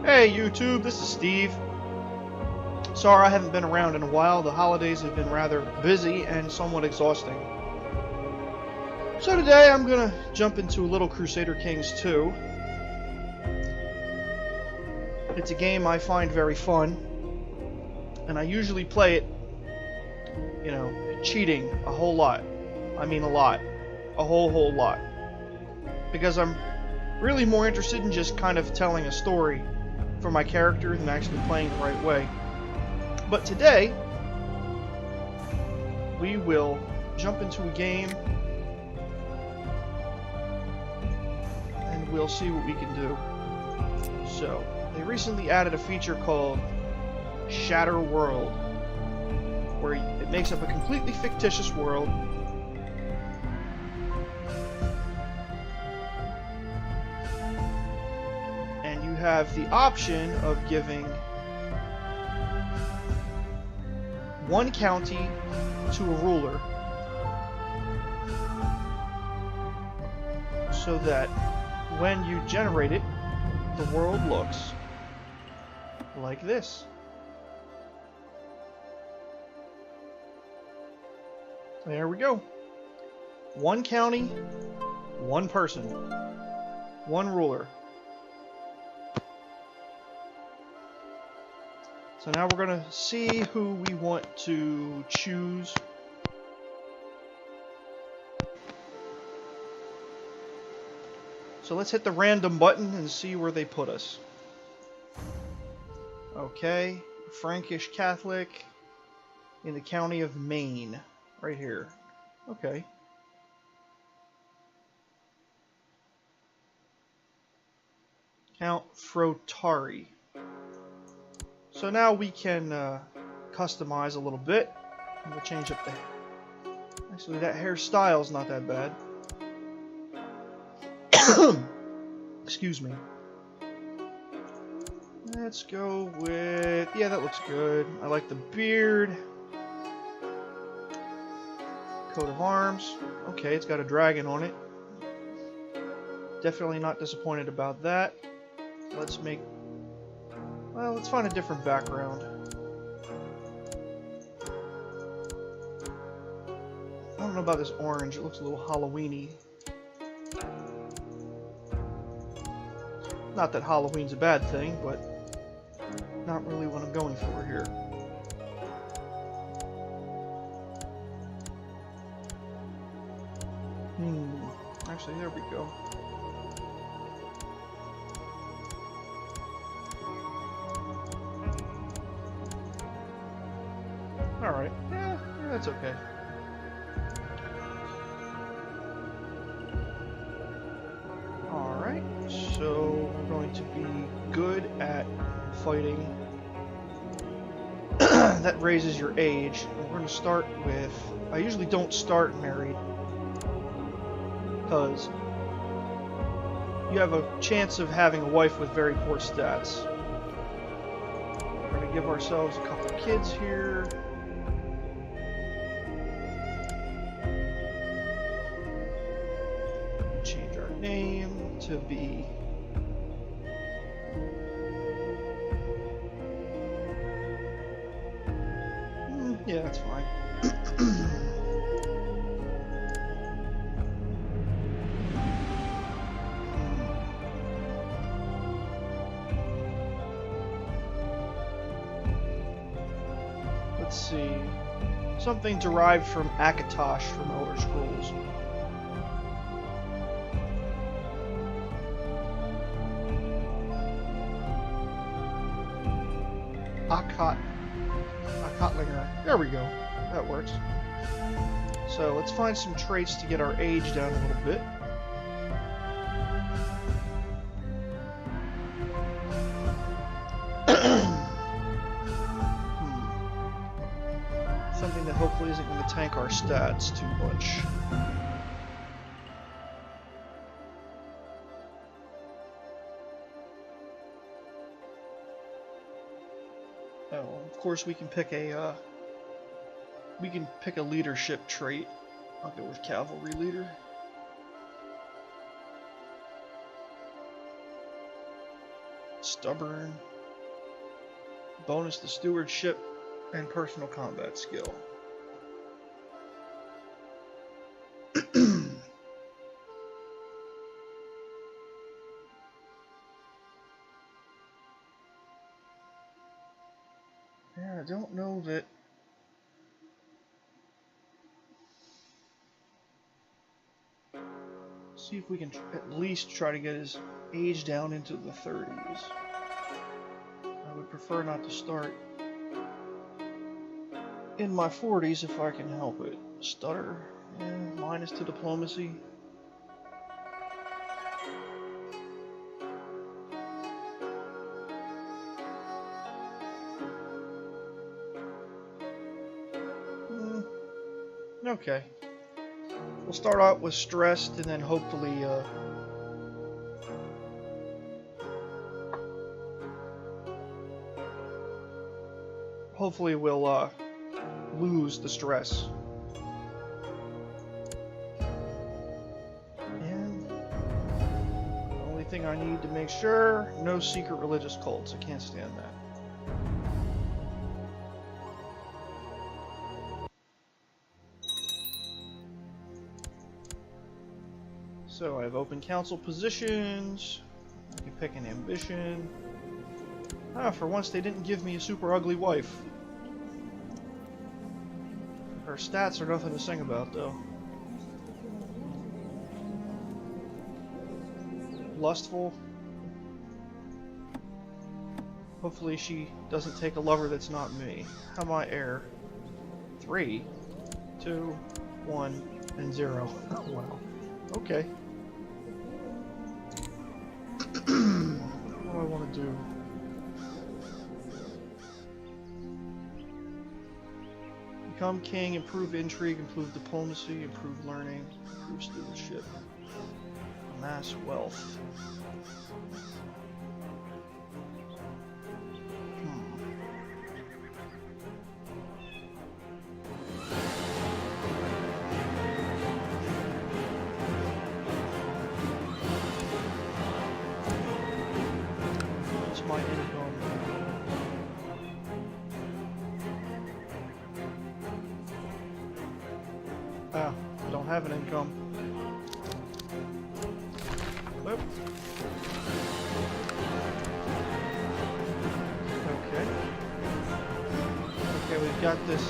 Hey YouTube, this is Steve. Sorry I haven't been around in a while. The holidays have been rather busy and somewhat exhausting. So today I'm gonna jump into a little Crusader Kings 2. It's a game I find very fun, and I usually play it, cheating a whole lot. I mean a lot. A whole lot. Because I'm really more interested in just kind of telling a story for my character than actually playing the right way. But today, we will jump into a game and we'll see what we can do. So, they recently added a feature called Shatter World, where it makes up a completely fictitious world. And you have the option of giving one county to a ruler, so that when you generate it, the world looks like this. There we go. One county, one person, one ruler. So now we're going to see who we want to choose. So let's hit the random button and see where they put us. Okay, Frankish Catholic in the county of Maine, right here. Okay. Count Frotari. So now we can customize a little bit. I'm going to change up the... Actually, that hairstyle's not that bad. Excuse me. Let's go with... Yeah, that looks good. I like the beard. Coat of arms. Okay, it's got a dragon on it. Definitely not disappointed about that. Let's make... Well, let's find a different background. I don't know about this orange. It looks a little Halloween-y. Not that Halloween's a bad thing, but not really what I'm going for here. Actually, there we go. Alright. Yeah, that's okay. Alright, so we're going to be good at fighting. That raises your age. And we're going to start with... I usually don't start married, because you have a chance of having a wife with very poor stats. We're going to give ourselves a couple kids here. Change our name to be... yeah, that's fine. Let's see. Something derived from Akatosh from Elder Scrolls. Akotlinger. There we go. That works. So let's find some traits to get our age down a little bit. Something that hopefully isn't going to tank our stats too much. Oh, of course we can pick a leadership trait. I'll go with cavalry leader. Stubborn. Bonus to stewardship and personal combat skill. Yeah, I don't know that. See if we can at least try to get his age down into the 30s. I would prefer not to start in my 40s if I can help it. Stutter, yeah, minus to diplomacy. Okay. We'll start out with stressed and then hopefully we'll lose the stress. And the only thing I need to make sure, no secret religious cults. I can't stand that. So I have open council positions. I can pick an ambition. Ah, for once they didn't give me a super ugly wife. Her stats are nothing to sing about, though. Lustful. Hopefully she doesn't take a lover that's not me. How am I heir? 3, 2, 1, and 0. Wow. Okay. What do I want to do? Become king, improve intrigue, improve diplomacy, improve learning, improve stewardship, amass wealth. What's my income? Ah, I don't have an income. Whoop. Okay. Okay, we've got this.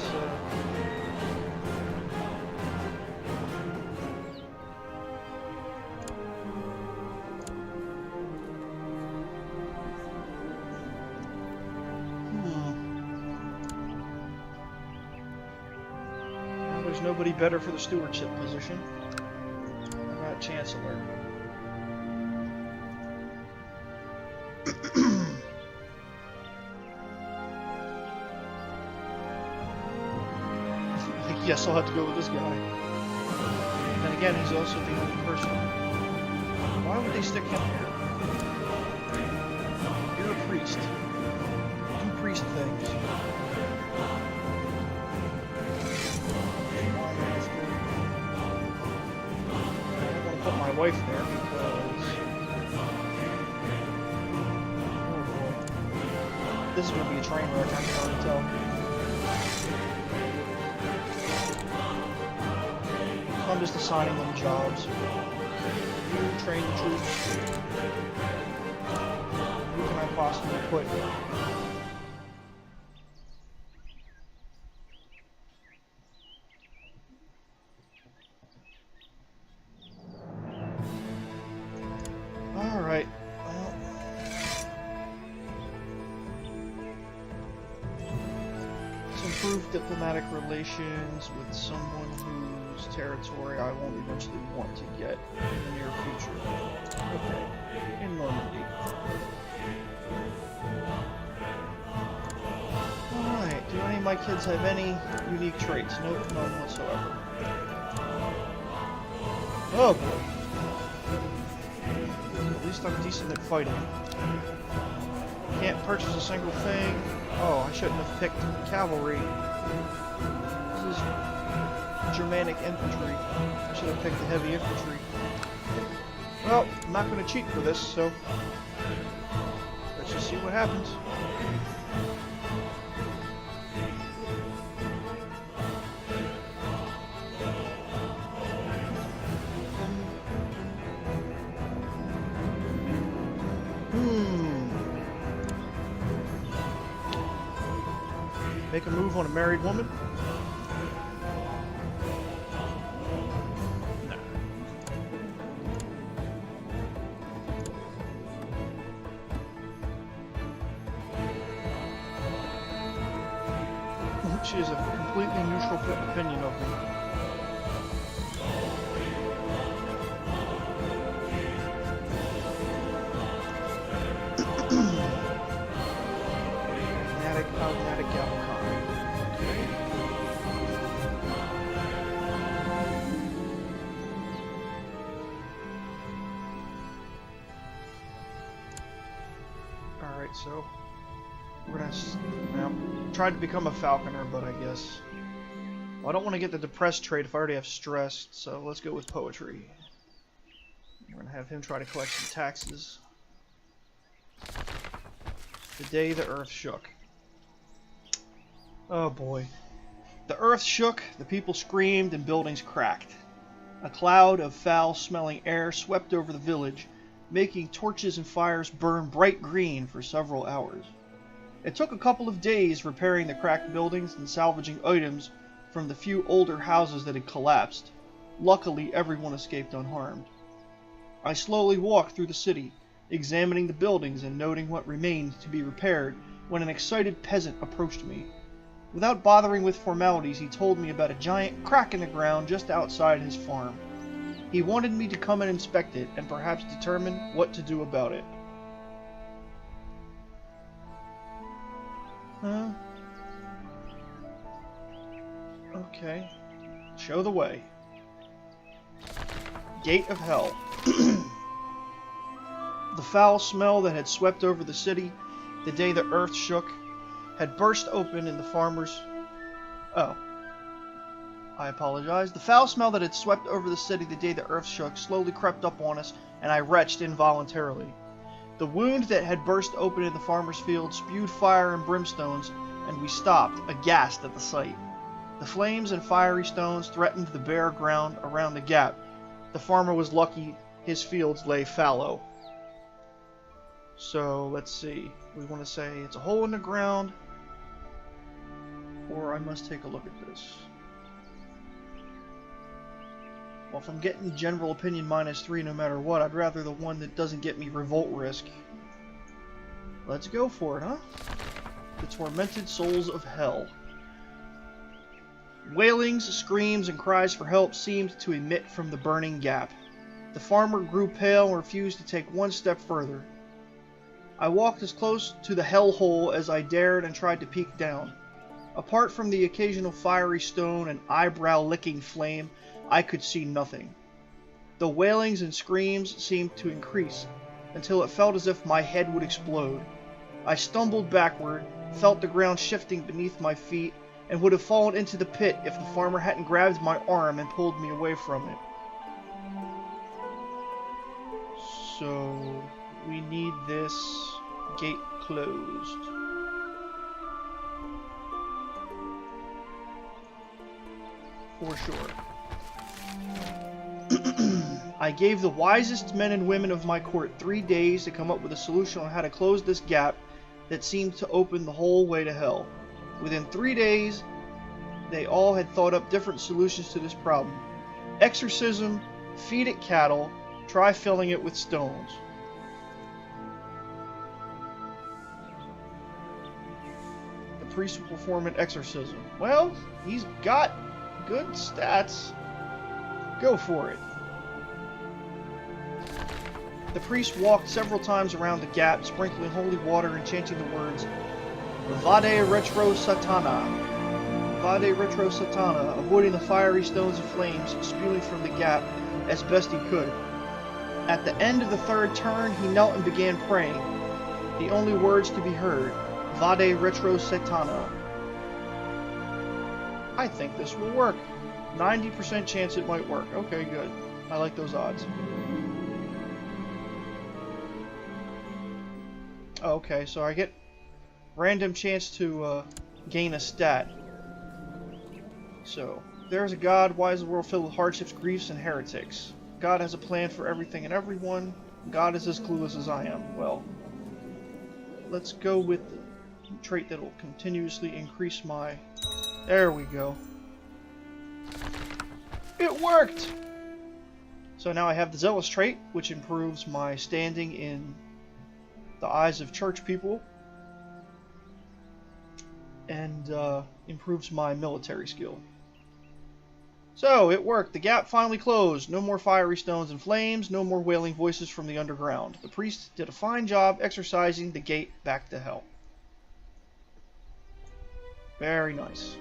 There's nobody better for the stewardship position. I got Chancellor. I guess I'll have to go with this guy. And again, he's also the only person. Why would they stick him here? You're a priest. Do priest things. Put my wife there because oh boy, this is going to be a train wreck. I can already tell. So I'm just assigning them jobs. You train the troops. Who can I possibly put? Alright, well, let's improve diplomatic relations with someone whose territory I won't eventually want to get in the near future. Okay, in Normandy. Alright, do any of my kids have any unique traits? Nope, none whatsoever. Oh boy. At least I'm decent at fighting. Can't purchase a single thing. Oh, I shouldn't have picked cavalry. This is Germanic infantry. I should have picked the heavy infantry. Well, I'm not going to cheat for this, so... Let's Let's just see what happens. Make a move on a married woman? No. She has a completely neutral opinion of me. Alright, so we're gonna try to become a falconer, but I guess well, I don't want to get the depressed trait if I already have stress, so let's go with poetry. We're gonna have him try to collect some taxes. The day the earth shook. Oh boy. The earth shook, the people screamed, and buildings cracked. A cloud of foul-smelling air swept over the village, making torches and fires burn bright green for several hours. It took a couple of days repairing the cracked buildings and salvaging items from the few older houses that had collapsed. Luckily, everyone escaped unharmed. I slowly walked through the city, examining the buildings and noting what remained to be repaired, when an excited peasant approached me. Without bothering with formalities, he told me about a giant crack in the ground just outside his farm. He wanted me to come and inspect it, and perhaps determine what to do about it. Huh? Okay. Show the way. Gate of Hell. The foul smell that had swept over the city the day the earth shook had burst open in the farmers... Oh. I apologize. The foul smell that had swept over the city the day the earth shook slowly crept up on us, and I retched involuntarily. The wound that had burst open in the farmer's field spewed fire and brimstones, and we stopped, aghast at the sight. The flames and fiery stones threatened the bare ground around the gap. The farmer was lucky his fields lay fallow. So, let's see. We want to say it's a hole in the ground, or I must take a look at this. Well, if I'm getting general opinion -3 no matter what, I'd rather the one that doesn't get me revolt risk. Let's go for it, huh? The tormented souls of hell. Wailings, screams, and cries for help seemed to emit from the burning gap. The farmer grew pale and refused to take one step further. I walked as close to the hell hole as I dared and tried to peek down. Apart from the occasional fiery stone and eyebrow-licking flame, I could see nothing. The wailings and screams seemed to increase, until it felt as if my head would explode. I stumbled backward, felt the ground shifting beneath my feet, and would have fallen into the pit if the farmer hadn't grabbed my arm and pulled me away from it. So, we need this gate closed. For sure. I gave the wisest men and women of my court 3 days to come up with a solution on how to close this gap that seemed to open the whole way to hell. Within 3 days, they all had thought up different solutions to this problem. Exorcism, feed it cattle, try filling it with stones. The priest will perform an exorcism. Well, he's got good stats. Go for it. The priest walked several times around the gap, sprinkling holy water and chanting the words, Vade retro satana. Vade retro satana, avoiding the fiery stones and flames spewing from the gap as best he could. At the end of the third turn, he knelt and began praying. The only words to be heard, Vade retro satana. I think this will work. 90% chance it might work. Okay, good. I like those odds. Okay, so I get random chance to gain a stat. So, there is a God. Why is the world filled with hardships, griefs, and heretics? God has a plan for everything and everyone. God is as clueless as I am. Well, let's go with the trait that will continuously increase my... There we go. It worked! So now I have the Zealous trait, which improves my standing in the eyes of church people. And improves my military skill. So, it worked. The gap finally closed. No more fiery stones and flames. No more wailing voices from the underground. The priest did a fine job exorcising the gate back to hell. Very nice.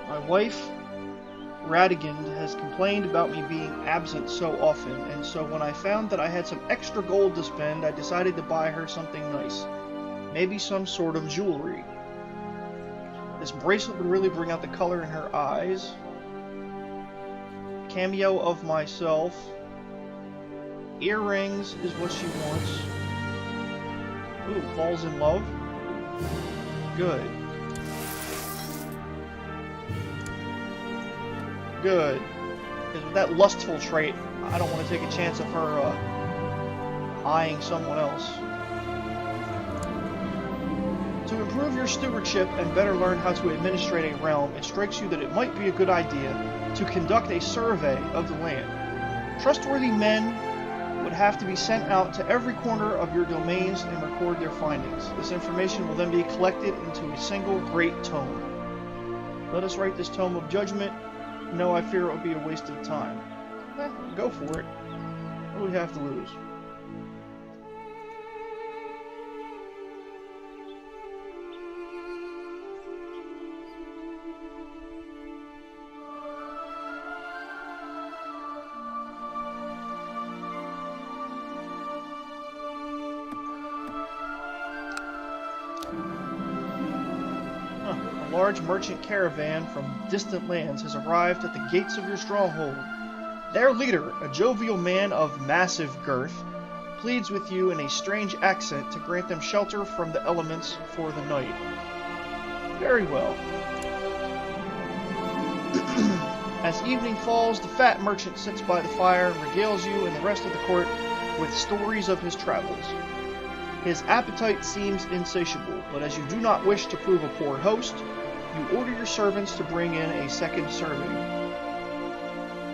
My wife, Radigund, has complained about me being absent so often, and so when I found that I had some extra gold to spend, I decided to buy her something nice. Maybe some sort of jewelry. This bracelet would really bring out the color in her eyes. Cameo of myself. Earrings is what she wants. Ooh, falls in love. Good. Good. Because with that lustful trait, I don't want to take a chance of her eyeing someone else. To improve your stewardship and better learn how to administrate a realm, it strikes you that it might be a good idea to conduct a survey of the land. Trustworthy men would have to be sent out to every corner of your domains and record their findings. This information will then be collected into a single great tome. Let us write this tome of judgment. No, I fear it would be a waste of time. Go for it. What do we have to lose? A large merchant caravan from distant lands has arrived at the gates of your stronghold. Their leader, a jovial man of massive girth, pleads with you in a strange accent to grant them shelter from the elements for the night. Very well. As evening falls, the fat merchant sits by the fire and regales you and the rest of the court with stories of his travels. His appetite seems insatiable, but as you do not wish to prove a poor host, you order your servants to bring in a second serving.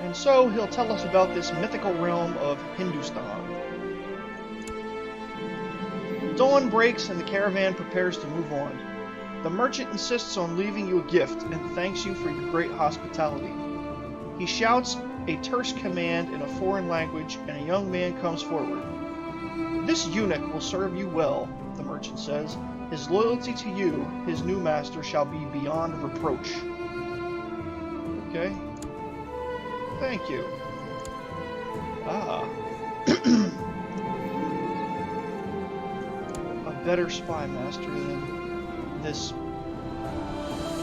And so he'll tell us about this mythical realm of Hindustan. Dawn breaks and the caravan prepares to move on. The merchant insists on leaving you a gift and thanks you for your great hospitality. He shouts a terse command in a foreign language and a young man comes forward. This eunuch will serve you well, the merchant says. His loyalty to you, his new master, shall be beyond reproach. Okay. Thank you. Ah. A better spy master than this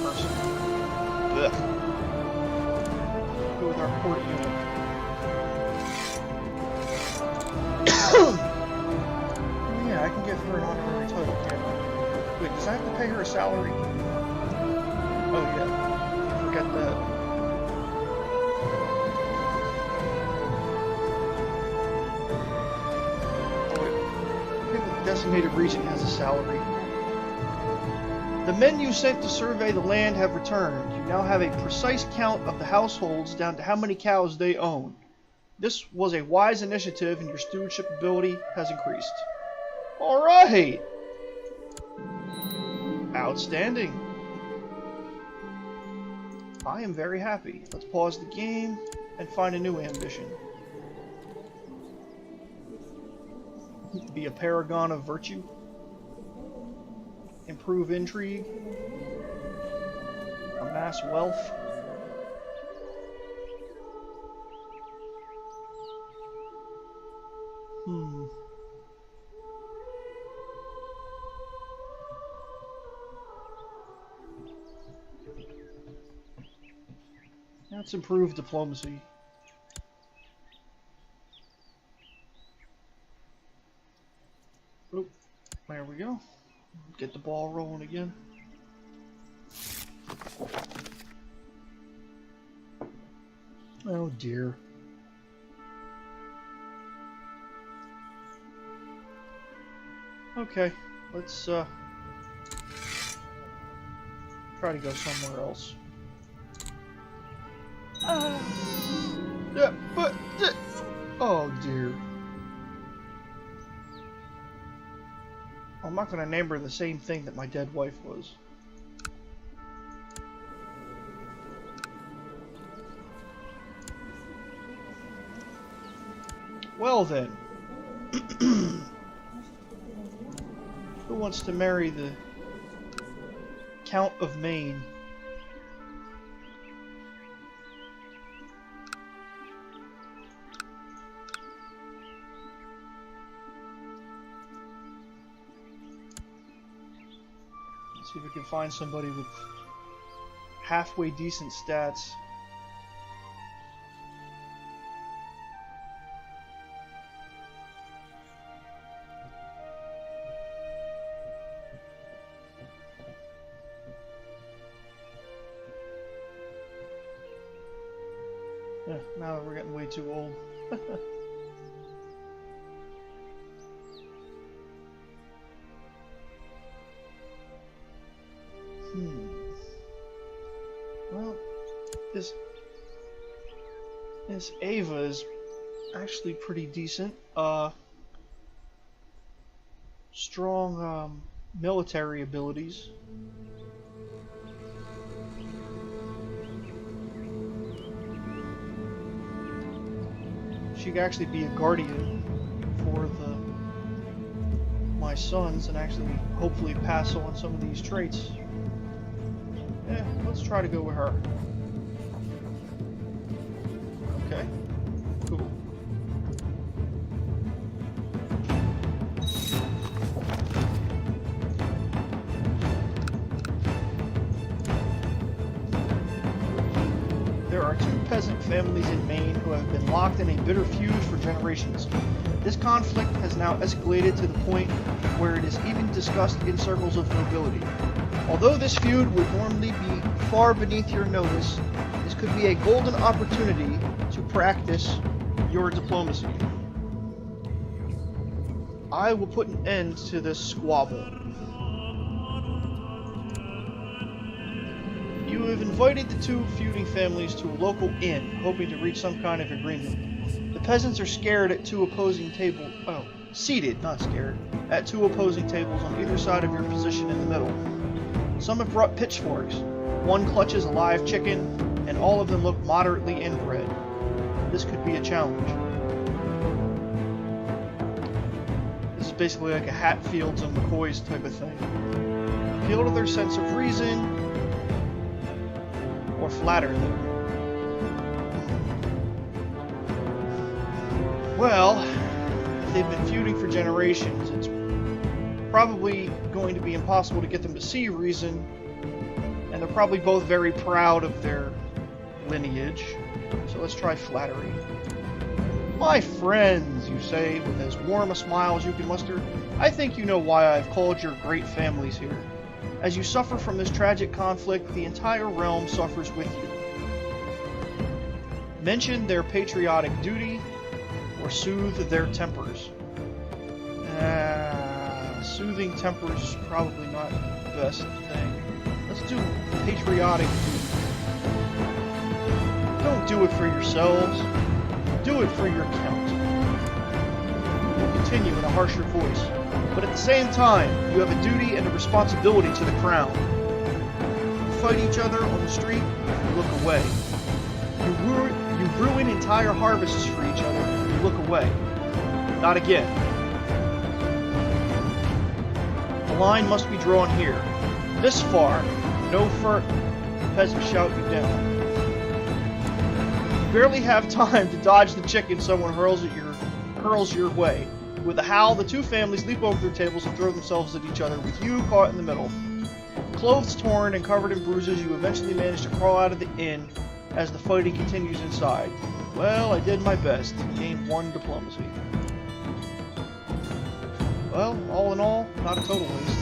person. Ugh. Go with our court eunuch. Yeah, I can give her an honorary title, can't I? Wait, does I have to pay her a salary? Oh yeah, forget that. Oh wait, I think the decimated region has a salary. The men you sent to survey the land have returned. You now have a precise count of the households down to how many cows they own. This was a wise initiative and your stewardship ability has increased. Alright! Outstanding. I am very happy. Let's pause the game and find a new ambition. Be a paragon of virtue. Improve intrigue. Amass wealth. Let's improve diplomacy. Oop, there we go. Get the ball rolling again. Oh dear. Okay, let's try to go somewhere else. Yeah, but oh dear. I'm not gonna name her the same thing that my dead wife was. Well then. Who wants to marry the Count of Maine? Let's see if we can find somebody with halfway decent stats. Yeah, now that we're getting way too old. Well, this Ava is actually pretty decent. Strong military abilities. She could actually be a guardian for my sons and actually hopefully pass on some of these traits. Yeah, let's try to go with her. Okay, cool. There are two peasant families in Maine who have been locked in a bitter feud for generations. This conflict has now escalated to the point where it is even discussed in circles of nobility. Although this feud would normally be far beneath your notice, this could be a golden opportunity to practice your diplomacy. I will put an end to this squabble. You have invited the two feuding families to a local inn, hoping to reach some kind of agreement. The peasants are scared at two opposing tables. Oh, seated, not scared, at two opposing tables on either side of your position in the middle. Some have brought pitchforks. One clutches a live chicken, and all of them look moderately inbred. This could be a challenge. This is basically like a Hatfields and McCoys type of thing. Appeal to their sense of reason, or flatter them. Well, they've been feuding for generations. It's probably going to be impossible to get them to see reason, and they're probably both very proud of their lineage. So let's try flattery. My friends, you say, with as warm a smile as you can muster, I think you know why I've called your great families here. As you suffer from this tragic conflict, the entire realm suffers with you. Mention their patriotic duty, or soothe their tempers. Soothing tempers is probably not the best thing. Let's do patriotic duty. Don't do it for yourselves. Do it for your count. We'll continue in a harsher voice, but at the same time, you have a duty and a responsibility to the crown. You fight each other on the street, you look away. You ruin entire harvests for each other, you look away. Not again. The line must be drawn here. This far, no further. The peasants shout you down. You barely have time to dodge the chicken someone hurls your way. With a howl, the two families leap over their tables and throw themselves at each other, with you caught in the middle. Clothes torn and covered in bruises, you eventually manage to crawl out of the inn as the fighting continues inside. Well, I did my best. Gained 1 diplomacy. Well, all in all, not a total waste.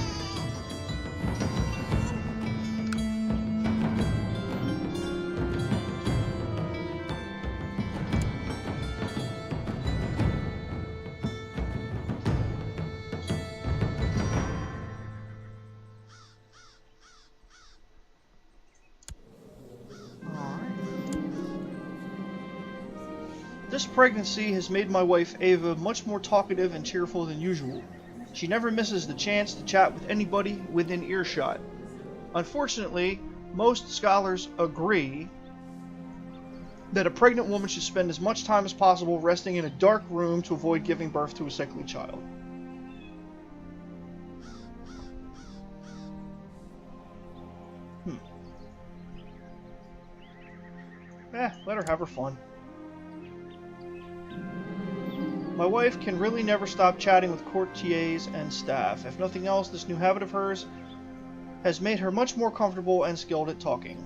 This pregnancy has made my wife Ava much more talkative and cheerful than usual. She never misses the chance to chat with anybody within earshot. Unfortunately, most scholars agree that a pregnant woman should spend as much time as possible resting in a dark room to avoid giving birth to a sickly child. Let her have her fun. My wife can really never stop chatting with courtiers and staff. If nothing else, this new habit of hers has made her much more comfortable and skilled at talking.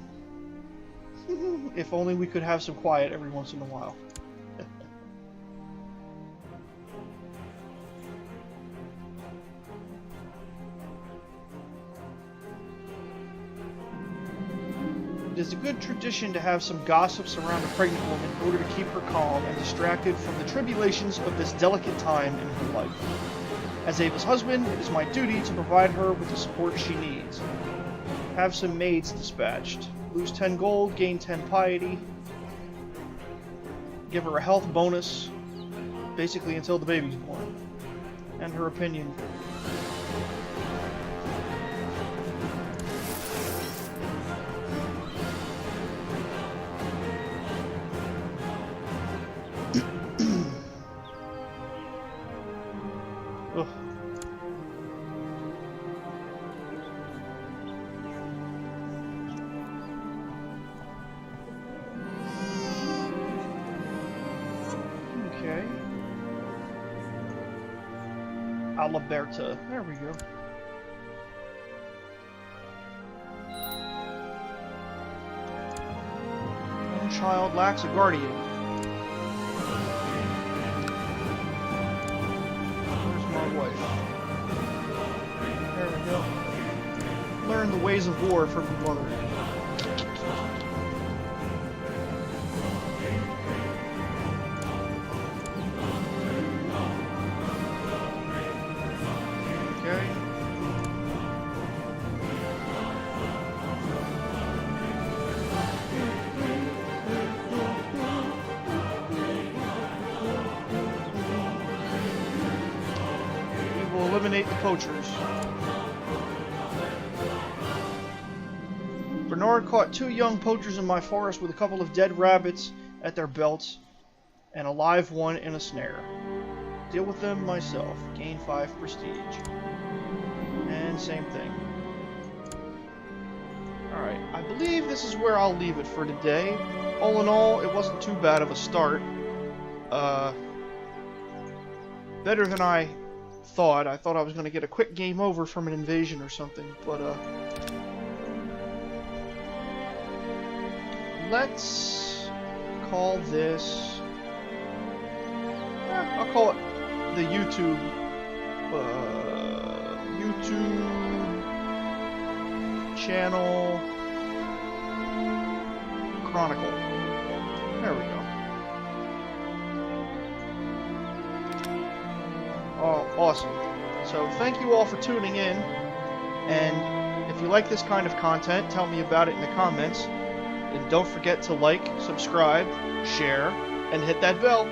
If only we could have some quiet every once in a while. It is a good tradition to have some gossips around a pregnant woman in order to keep her calm and distracted from the tribulations of this delicate time in her life. As Ava's husband, it is my duty to provide her with the support she needs. Have some maids dispatched. Lose 10 gold, gain 10 piety. Give her a health bonus, basically until the baby's born. And her opinion. Alberta. There we go. One child lacks a guardian. Where's my wife? There we go. Learn the ways of war from your mother. Eliminate the poachers. Bernard caught 2 young poachers in my forest with a couple of dead rabbits at their belts and a live one in a snare. Deal with them myself. Gain 5 prestige. And same thing. Alright, I believe this is where I'll leave it for today. All in all, it wasn't too bad of a start. Better than I thought. I thought I was going to get a quick game over from an invasion or something, but let's call this I'll call it the YouTube channel Chronicle. There we go. Oh, awesome. So thank you all for tuning in, and if you like this kind of content, tell me about it in the comments, and don't forget to like, subscribe, share, and hit that bell.